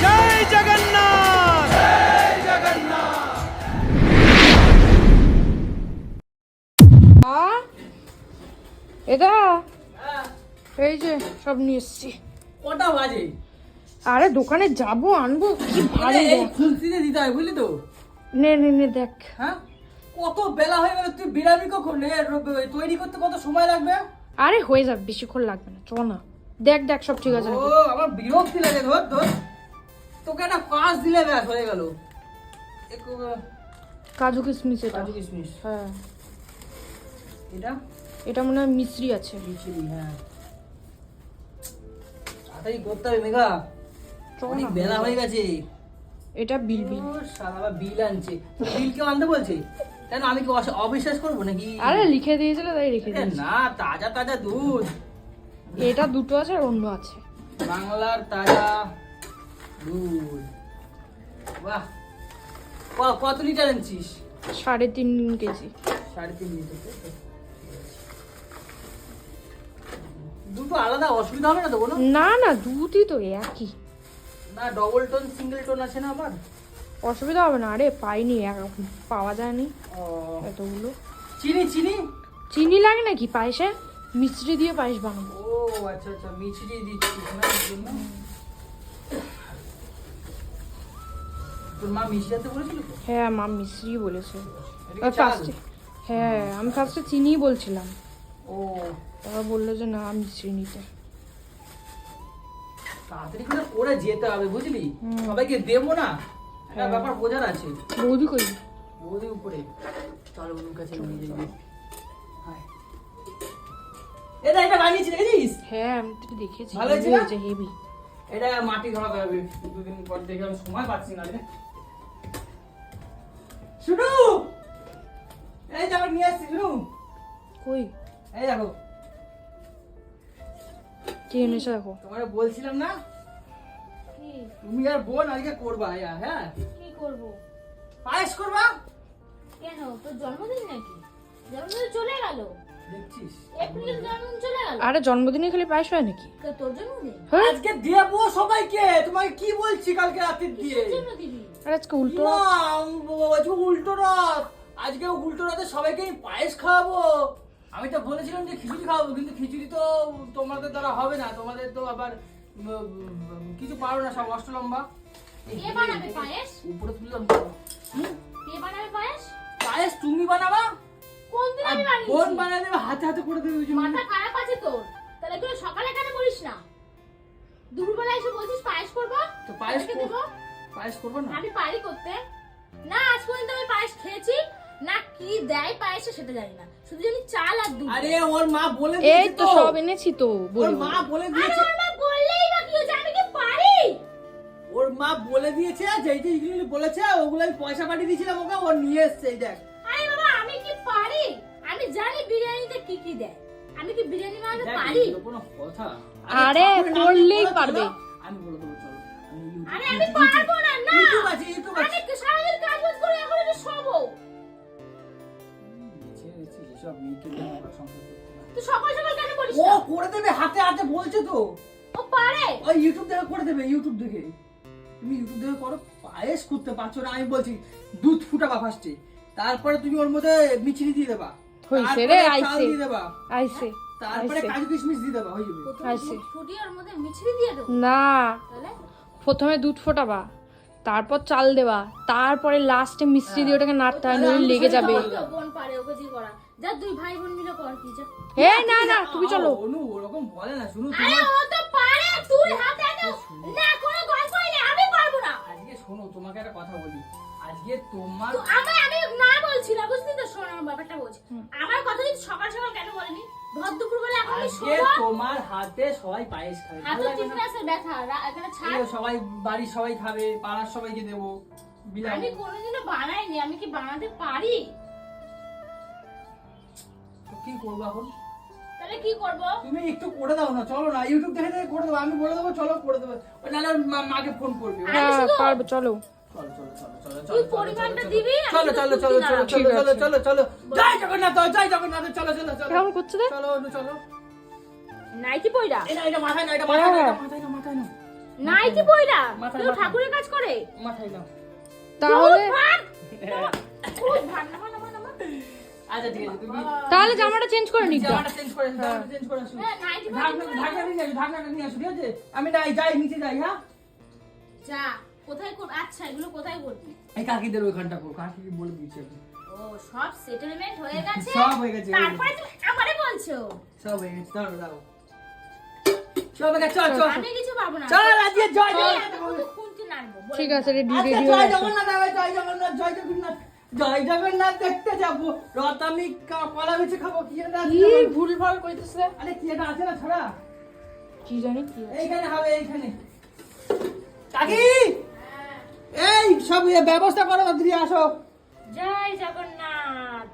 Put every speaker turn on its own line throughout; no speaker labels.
জয় জগন্নাথ, জয় জগন্নাথ।
এটা এই যে সব নিয়ে এসছি।
কটা বাজে?
আরে দোকানে যাবো আনবো, কি ভালো
এই খুলতিতে দিতে হয় বুঝলি তো।
নে নে নে দেখ।
হ্যাঁ, কত বেলা হয়ে গেল, তুই বিরামি কখন তৈরি করতে কত সময় লাগবে?
আরে হয়ে যাবে, বেশিক্ষণ লাগবে না, চ না। দেখ দেখ সব ঠিক আছে
ও
নাকি।
আমার বিরক্তি লাগে। ধর ধর, তোকে একটা কাজ দিলে ব্যাস হয়ে গেল।
কাজু কিশমিশ এটা।
কাজু কিশমিশ,
হ্যাঁ
এটা
এটা মনে হয় মিশ্রি আছে।
মিছরি, হ্যাঁ তাড়াতাড়ি করতে হবে মেঘা,
চ
অনেক
না।
বেলা হয়ে গেছে।
এটা বিল বিল।
ও শালা আবার বিল আনছে। বিল কেউ আনতে বলছে? কেন, আমি কি অবিশ্বাস করবো নাকি?
আরে লিখে দিয়েছিল তাই রেখে
এ
দিয়েছি।
না, তাজা তাজা দুধ,
এটা দুটো আছে আর অন্য আছে।
বাংলার তাজা দুধ। বাহ, কত লিটার আনছিস?
3.5 কেজি।
3.5 লিটার। দুটো আলাদা অসুবিধা হবে না তো কোনো?
না না, দুধই তো একই,
না ডবল টোন সিঙ্গেল টোন আছে না আবার?
অসুবিধা হবে না। আরে পাইনি, এখন পাওয়া যায়নি
ও,
এতগুলো।
চিনি চিনি?
চিনি লাগে নাকি পায়েসে? মিশ্রি দিয়ে পায়েস বানাবো।
ও আচ্ছা আচ্ছা, মিছরি দিচ্ছিস না এর জন্য? তোর মা মিশরি আনতে বলেছিল তো?
হ্যাঁ মা মিশ্রি বলেছে।
এটা কি চাল?
ফার্স্টে হ্যাঁ, আমি ফার্স্টে চিনিই বলছিলাম,
ও
তারা বললো যে না মিশ্রি নিতে।
তাড়াতাড়ি করে যেতে হবে বুঝলি,
হুম।
সবাইকে দেবো না, একটা
হ্যাঁ।
ব্যাপার বোঝার আছে।
বৌদি কই?
বৌদি উপরে, চল ওর কাছে নিয়ে যাবি। হায়, এটা এটা বানিয়েছি দেখেছিস?
হ্যাঁ আমি তো দেখেছি,
ভালো হয়েছে না?
হেভি।
এটা মাটি ধরাতে হবে, দুদিন পর দেখে আমি সময় পাচ্ছি না রে। শুনু, এই যে আবার নিয়ে আসছি শুনু,
কই
এই দেখো।
কি এনেছো দেখো।
তোমারে বলছিলাম না,
কি
তুমি আর বোন আজকে করবা। হ্যাঁ,
কি করব?
পায়েস করবা।
কেন, তোর জন্মদিন নাকি? জন্মদিন চলে গেল,
দেখছিস,
এপ্রিল জন্মদিন চলে গেল।
আরে জন্মদিনে খালি পায়েস হয় নাকি?
তোর জন্মদিন
হ্যাঁ
আজকে দেবো সবাইকে। তোমাকে কি বলছি, কালকে রাতে দিয়ে
জন্য দিবি?
আর আজকে উল্টো।
না, আজকে উল্টো রাত, আজকে উল্টো রাতে সবাইকে আমি পায়েস খাওয়াবো। আমি তো বলেছিলাম যে খিচুড়ি খাওয়াবো, কিন্তু খিচুড়ি তো তোমাদের দ্বারা হবে না, তোমাদের তো আবার কিছু পারো না, সব অষ্টলম্বা।
কে বানাবে পায়েস?
উপরে তুললাম তো।
কে বানাবে পায়েস?
পায়েস তুমি বানাবা,
কোন দিন
আর
আমি
বোন
বানিয়েছি?
বানায় দেবে, হাতে হাতে করে দেবে। ওই জন্য
মাথা খারাপ আছে তোর? তাহলে এগুলো সকালে কেন বলিস না? দুপুরবেলা এসে বলছিস পায়েস করবো?
তো পায়েস
কালকে দেবো?
পায়েস করবো না?
আমি পারি করতে না, আজ পর্যন্ত আমি পায়েস খেয়েছি না। কি দেয় পায়েসে সেটা জানি না, শুধু জানি চাল আর দুধ।
আরে ওর মা বলে
এই
দিয়েছে
তো
তো,
সব এনেছি তো
ওর
বলি
মা বলে
আরে
দিয়েছে,
ওর মা বললেই বা কি হয়েছে, আমি কি পারি?
ওর মা বলে দিয়েছে, যেই যেইগুলো বলেছে ওগুলো আমি পয়সা পাঠিয়ে দিয়েছিলাম ওকে, ও নিয়ে এসছে। এই দেখ,
আরে বাবা, আমি কি পারি? আমি জানি বিরিয়ানিতে কি কি দেয়, আমি কি বিরিয়ানি বানাতে
দেখ,
পারি?
এগুলো কোনো কথা?
আরে
ঠাকুরের নাম
করলেই
বলে
পারবে।
চলো, আমি বলে দেবো, চলো।
আরে আমি পারবো না, না।
ইউটিউব আছে, ইউটিউব আছে।
আমি সারাদিন কাজ বাজ করে এখন একটু শোবো।
এসব ইউটিউবে আমার সংসার করতে হয়।
তুই সকাল সকাল কেন বলিস
ও
না?
করে দেবে, হাতে হাতে বলছে তো।
ও পারে?
ওই ইউটিউব দেখে করে দেবে, ইউটিউব দেখে। তুমি ইউটিউব দেখে করো, পায়েস করতে পারছো না। আমি বলছি দুধ ফুটাবা ফার্স্টে, তারপরে তুমি ওর মধ্যে মিছরি দিয়ে দেবা,
হইছে
তারপরে
রে,
চাল
আইছে
দিয়ে দেবা,
আইছে
তারপরে
আইছে।
কাজু কিশমিশ দিয়ে দেবা, হয়ে যাবে।
প্রথমে
আইছে।
দুধ ফুটিয়ে ওর মধ্যে মিছরি দিয়ে দেবো?
না,
তাহলে
প্রথমে দুধ ফোটাবা, তারপর চাল দেবা, তারপরে লাস্টে মিষ্টি দিয়ে ওটাকে নাড়তে হয়, নইলে লেগে যাবে।
ওই তো বোন পারে, ওকে দিয়ে করা যা, দুই ভাই বোন মিলে কর কি যা।
এই না না তুমি চলো।
অনু ওরকম বলে না, শুনো
আরে ও তো পারে, তুই হাতে হাতে না, কোনো গল্পই নেই, আমি পারবো না।
আজকে শোনো, তোমাকে একটা কথা বলি। আজকে তোমার
তো আমি না বলছি না, বুঝলি তো? শোন আমার ব্যাপারটা বলছি। আমার কথা যদি সকাল সকাল কেন বলেনি? ভর দুপুর বেলা এখন আমি
আজকে
শোবো।
তোমার হাতে সবাই পায়েস খাবে, ভালো
হাতে
লাগবে না?
টিকনাসের ব্যথা, এখানে ছাড়।
এই সবাই বাড়ির সবাই খাবে, পাড়ার সবাইকে দেবো, বিলাবো।
আমি কোনোদিনও বানাইনি, আমি কি বানাতে পারি?
তো কি করবো এখন?
তাহলে কি করব?
তুমি একটু করে দাও না, চলো না, ইউটিউব দেখে দেখে করে দেবো। আমি বলে দেবো চলো করে দেবো, ওই নাহলে ওর মাকে ফোন করবে।
হ্যাঁ পারবো, চলো।
চলো চলো চলো চলো
তুই
চলো
পরিমাণটা দিবি, আমি
চলো
শুধু
চলো চলো
ফুটি
চলো
নাড়াবো।
চলো চলো চলো চলো, জয় জগন্নাথ, জয় জগন্নাথ, চলো চলো চলো
কেমন করছে রে?
চলো অনু চলো।
নাইটি পয়রা
এটা মাথায় না, এটা মাথায় না, এটা মাথায় না, মাথায় না,
নাইটি পয়রা
মাথায়,
কেউ
মাথায়।
ঠাকুরের কাজ করে
মাথায় নাও।
তাহলে
আচ্ছা ঠিক আছে, তুমি
তাহলে জামাটা চেঞ্জ করে নিতে
জামাটা চেঞ্জ করে আসো, জামাটা চেঞ্জ করে আসো।
হ্যাঁ, নাইটি
ঢাকনা নিয়ে আসো, ঢাকনাটা নিয়ে আসো, ঠিক আছে? আমি যাই নিচে যাই, হ্যাঁ?
যা কোথায় কর, আচ্ছা এগুলো কোথায় করবি?
এই কাকিদের ওইখানটা করো, কাকি বলে দিয়েছি আমি।
ও সব সেটেলমেন্ট হয়ে গেছে,
সব হয়ে গেছে,
তারপরে তুমি আমারে বলছো
সব হয়ে গেছে, দাঁড়াও দাঁড়াও। চল বেটা, চল চল
আমি কিছু পাবো না।
চল আজকে জয়
এই
জগন্নাথ।
এত কত খুনতি নাড়বো, বলে
ঠিক
দিলাম।
আছে রেডি
আজকে
রেডি
জয়
হয়ে গেছে
জগন্নাথ, জয় জগন্নাথ, জয় জগন্নাথ, জয় জগন্নাথ দেখতে যাবো। রথ আমি কলা বেচে খাবো, কি এটা আছে?
কি ভুলভাল কইতেছে
আরে কি এটা আছে না ছড়া?
কি জানি কি আছে।
এইখানে হবে, এইখানে। কাকি এই সব ব্যবস্থা করো, তাড়াতাড়ি আসো।
জয় জগন্নাথ।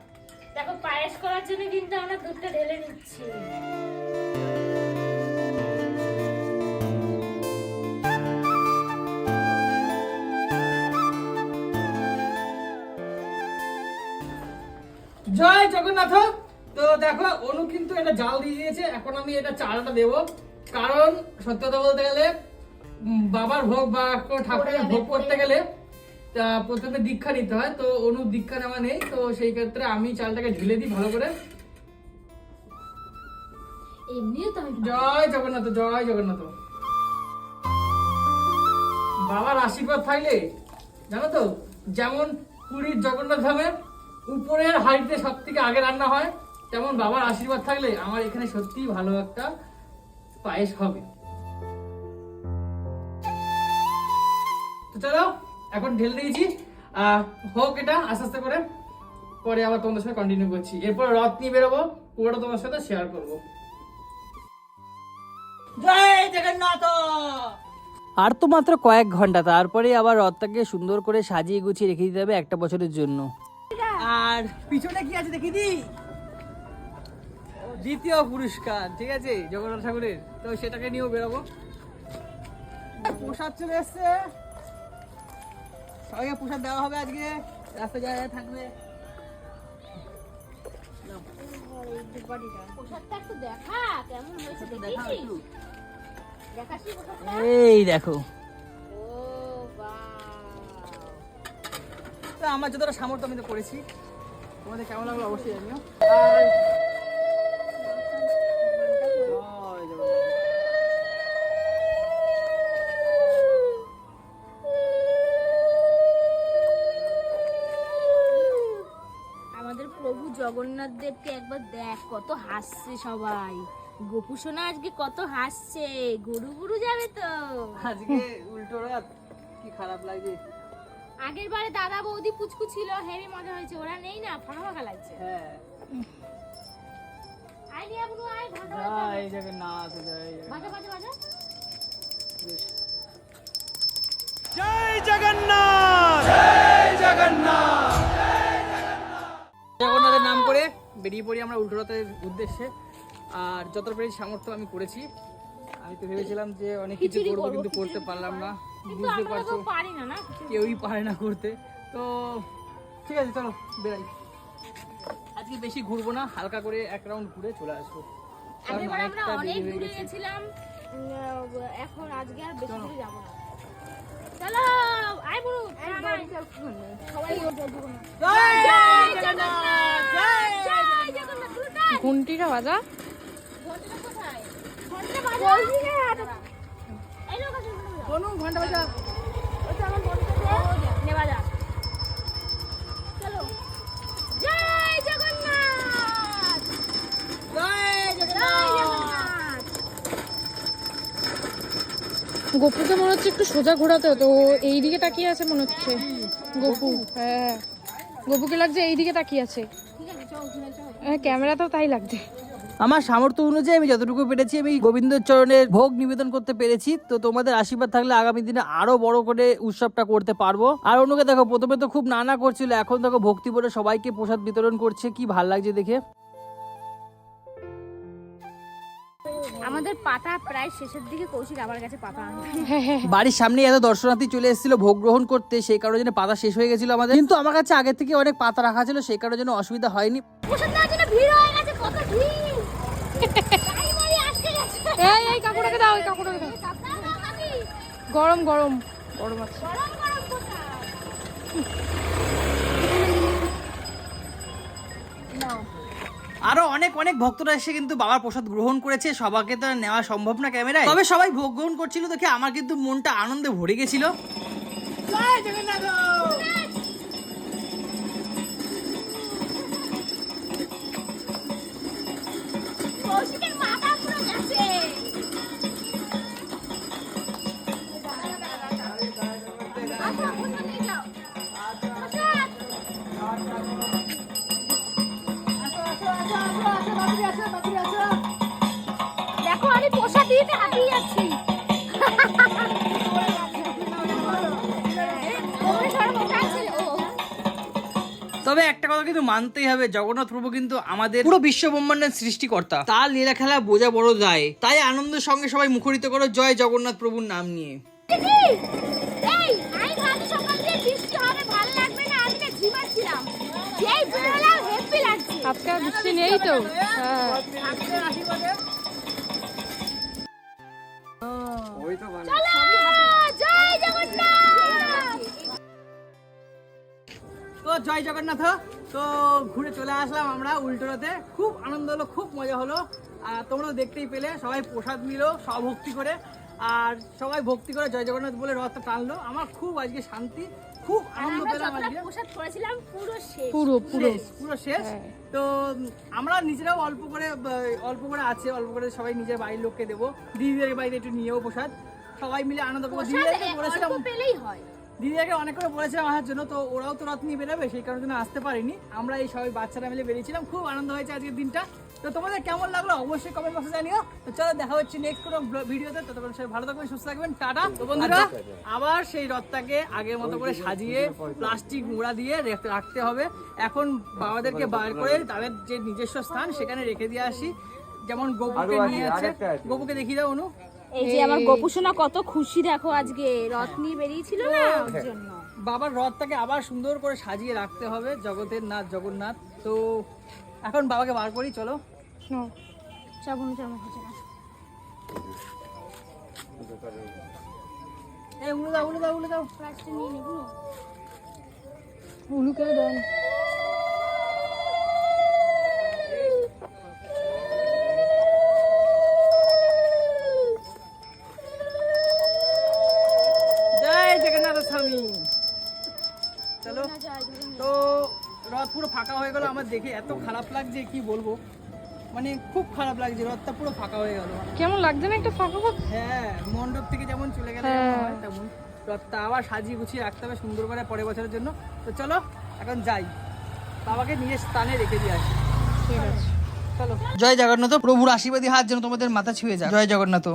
দেখো পায়েস করার জন্য কিন্তু আমরা দুধটা ঢেলে নিচ্ছি।
জয় জগন্নাথ। তো দেখো অনু কিন্তু এটা জাল দিয়ে দিয়েছে, এখন আমি এটা চালটা দেবো, কারণ সত্যি কথা বলতে গেলে বাবার ভোগ বা কোনো ঠাকুরের ভোগ করতে গেলে তা প্রথমে দীক্ষা নিতে হয়, তো অনু দীক্ষা নেওয়া নেই, তো সেই ক্ষেত্রে আমি চালটাকে ঢেলে দিই ভালো করে।
এমনিও তো আমি
জয় জগন্নাথ, জয় জগন্নাথ। বাবার আশীর্বাদ থাকলে জানো তো, যেমন পুরীর জগন্নাথ ধামে উপরের হাড়িতে সব থেকে আগে রান্না হয়, তেমন বাবার আশীর্বাদ থাকলে আমার এখানে সত্যি ভালো একটা পায়েস হবে। তো চলো এখন ঢেলে দিয়েছি, হোক এটা আস্তে আস্তে করে, পরে আবার তোমাদের সাথে কন্টিনিউ করছি। এরপর রথ নিয়ে বেরোবো, পুরোটা তোমার সাথে শেয়ার করবো। জয় জগন্নাথ। আর তো মাত্র কয়েক ঘন্টা, তারপরে আবার রথটাকে সুন্দর করে সাজিয়ে গুছিয়ে রেখে দিতে হবে একটা বছরের জন্য। আর পিছনে কি আছে দেখি দি, দ্বিতীয় পুরস্কার, ঠিক আছে, জগন্নাথ ঠাকুরের, তো সেটাকে নিয়েও বেরোবো। প্রসাদ চলে এসছে, সবাইকে প্রসাদ দেওয়া হবে আজকে, রাস্তা জায়গায় থাকবে।
প্রসাদটা একটু দেখা কেমন হয়েছে দেখেছিস? দেখাচ্ছি প্রসাদটা।
এই দেখো,
ও বাহ,
তো আমার যতটা সামর্থ্য আমি তো করেছি, তোমাদের কেমন লাগলো অবশ্যই জানিও। আর জয় জগন্নাথ।
আমাদের প্রভু জগন্নাথ দেবকে একবার দেখ, কত হাসছে সবাই। গোপু সোনা আজকে কত হাসছে, গরু গরু যাবে তো।
আজকে উল্টো রথ, কি খারাপ লাগছে।
আগের বারে দাদা বৌদি পুচকু ছিল, হেভি মজা হয়েছে, ওরা নেই না, ফাঁকা লাগছে।
হ্যাঁ,
আই নিয়ে বুনু আই, ঘন্টা
জয় জগন্নাথ, জয়
বাজা বাজা বাজা।
জয় জগন্নাথ জয় জগন্নাথ।
জগন্নাথের নাম করে বেরিয়ে পড়ি আমরা উল্টো রথের উদ্দেশ্যে। আর যতটা পেরেছি সামর্থ্য আমি করেছি। আমি তো ভেবেছিলাম যে অনেক কিছু
খিচুড়ি
করবো,
করবো,
কিন্তু করতে
খিচুড়ি
পারলাম না,
কিন্তু
বুঝতে
আমরা
পারছো,
তো পারি না না।
কেউই পারে না করতে। তো ঠিক আছে, চলো বেরাই। আজকে বেশি ঘুরবো না, হালকা করে এক রাউন্ড ঘুরে চলে আসবো, কারণ
আগের বার আমরা
অনেকটা
অনেক
দেরি হয়ে
ঘুরে
গেছে।
গেছিলাম, এখন আজকে আর বেশি দূরে যাব না। চলো আই বুনু, সবাই
জয় জগন্নাথ, জয়
জয় জগন্নাথ। দুটাই
ঘন্টিটা বাজা
ঘন্টাটা কোথায়? ঘন্টাটা বাজা। এই লোক আছে,
অনু ঘন্টা বাজা।
ওটা আমার ঘন্টাটা নে বাজা। চলো জয় জগন্নাথ,
জয়
জয় জগন্নাথ।
গপুকে মনে হচ্ছে একটু সোজা ঘোরাতে হতো, ও এইদিকে তাকিয়ে আছে মনে হচ্ছে। গপু, হ্যাঁ গপুকে লাগছে এইদিকে তাকিয়ে আছে।
ঠিক আছে চল ঘুরে চল।
হ্যাঁ ক্যামেরাতেও তাই লাগছে।
আমার সামর্থ্য অনুযায়ী আমি যতটুকু পেরেছি আমি গোবিন্দ চরণের ভোগ নিবেদন করতে পেরেছি। তো তোমাদের আশীর্বাদ থাকলে আগামী দিনে আরো বড় করে উৎসবটা করতে পারবো। আর অন্যকে দেখো, প্রথমে তো খুব নানা করছিল, এখন দেখো ভক্তি ভরে সবাইকে প্রসাদ বিতরণ করছে, কি ভাল লাগছে দেখে।
আমাদের পাতা প্রায় শেষের দিকে, কৌশিক আবার গেছে পাতা আনতে।
বাড়ির সামনে এত দর্শনার্থী চলে এসেছিল ভোগ গ্রহণ করতে, সেই কারণে জন্য পাতা শেষ হয়ে গেছিল আমাদের, কিন্তু আমার কাছে আগে থেকে অনেক পাতা রাখা ছিল, সেই কারণে জন্য অসুবিধা হয়নি।
প্রসাদ দেওয়ার জন্য ভিড় হয়ে গেছে, কত ভিড়। গাড়ি মারি আটকে গেছে।
এই কাকুটাকে দাও, এই কাকুটাকে দাও। গরম গরম গরম আছে।
আরো অনেক অনেক ভক্তরা এসে কিন্তু বাবার প্রসাদ গ্রহণ করেছে, সবাইকে তো আর নেওয়া সম্ভব না ক্যামেরায়, তবে সবাই ভোগ গ্রহণ করছিল দেখে আমার কিন্তু মনটা আনন্দে ভরে গেছিল। জয় জগন্নাথ।
কৌশিকের মাথা পুরো গেছে। আচ্ছা, ওটা নিয়ে যাও। দেখো আমি পোষা দিতে হাঁপিয়ে যাচ্ছি।
তবে একটা কথা কিন্তু মানতেই হবে, জগন্নাথ প্রভু কিন্তু আমাদের পুরো বিশ্ব ব্রহ্মাণ্ডের সৃষ্টিকর্তা, তার লীলা খেলা বোঝা বড় যায়, তাই আনন্দের সঙ্গে সবাই মুখরিত করো জয় জগন্নাথ প্রভুর নাম নিয়ে।
এই আমি ভাবি সকাল থেকে বৃষ্টি হবে ভালো লাগবে না, আমি না ঝিমাচ্ছিলাম, যেই বেরোলাম হ্যাপি লাগছে।
আজকে আর বৃষ্টি নেই তো। হ্যাঁ
চলো জয় জগন্নাথ।
তো জয় জগন্নাথ। তো ঘুরে চলে আসলাম আমরা উল্টোরাতে, খুব আনন্দ হলো, খুব মজা হলো। আর তোমরা দেখতেই পেলে সবাই প্রসাদ নিল সভক্তি করে, আর সবাই ভক্তি করে জয় জগন্নাথ বলে রথটা টানলো। আমার খুব আজকে শান্তি, খুব আনন্দ
আমরা
পেলাম
যতটা
আজকে।
পোশাক করেছিলাম পুরো শেষ।
পুরো পুরো
পুরো শেষ। তো আমরা নিজেরাও অল্প করে আছে, অল্প করে সবাই নিজের বাড়ির লোককে দেবো, দিদিদের বাড়িতে একটু নিয়েও প্রসাদ, সবাই মিলে আনন্দ করবো।
পোশাক
দিদিদেরকে বলেছিলাম,
অল্প পেলেই হয়।
দিদিদেরকে অনেক করে বলেছিলাম আসার জন্য, তো ওরাও তো রথ নিয়ে বেরোবে, সেই কারণে জন্য আসতে পারিনি। আমরা এই সবাই বাচ্চারা মিলে বেরিয়েছিলাম, খুব আনন্দ হয়েছে আজকের দিনটা। তো তোমাদের কেমন লাগলো অবশ্যই কমেন্ট বক্সে জানিও। তো চলো দেখা হচ্ছে নেক্সট কোনো ভিডিওতে, ততক্ষণ সবাই ভালো থাকবেন, সুস্থ থাকবেন, টাটা। তো বন্ধুরা আবার সেই রথটাকে আগের মতো করে সাজিয়ে প্লাস্টিক মোড়া দিয়ে রাখতে হবে। এখন বাবাদেরকে বার করে তাদের যে নিজস্ব স্থান সেখানে রেখে দিয়ে আসি, যেমন গোপুকে নিয়ে আছে, গোপুকে দেখিয়ে দাও অনু।
এই যে আমার গোপুসোনা কত খুশি দেখো, আজকে রথ নিয়ে বেরিয়েছিল না ওর জন্য।
বাবার রথটাকে আবার সুন্দর করে সাজিয়ে রাখতে হবে, জগতের নাথ জগন্নাথ। তো এখন বাবাকে বার করি, চলো।
চাবুন চাবুন হচ্ছে না।
এই উলু দাও, উলু দাও, উলু দাও।
প্লাস্টিক নিয়ে নেবো।
উলুকেও দেন।
জয় জগন্নাথ স্বামী। চলো। তো রথ পুরো ফাঁকা হয়ে গেল, আমার দেখে এত খারাপ লাগছে কি বলবো, মানে খুব খারাপ লাগছে, রথটা পুরো ফাঁকা হয়ে গেল।
কেমন লাগছে না একটা ফাঁকা ফাঁকা?
হ্যাঁ, মণ্ডপ থেকে যেমন চলে গেলে যেমন হয় তেমন, রথটা আবার সাজিয়ে গুছিয়ে রাখতে হবে সুন্দর করে পরের বছরের জন্য। তো চলো এখন যাই, বাবাকে নিজের স্থানে রেখে দিয়ে আসি।
ঠিক আছে
চলো। জয় জগন্নাথ। প্রভুর আশীর্বাদী হাত যেন তোমাদের মাথা ছুঁয়ে যায়। জয় জগন্নাথ।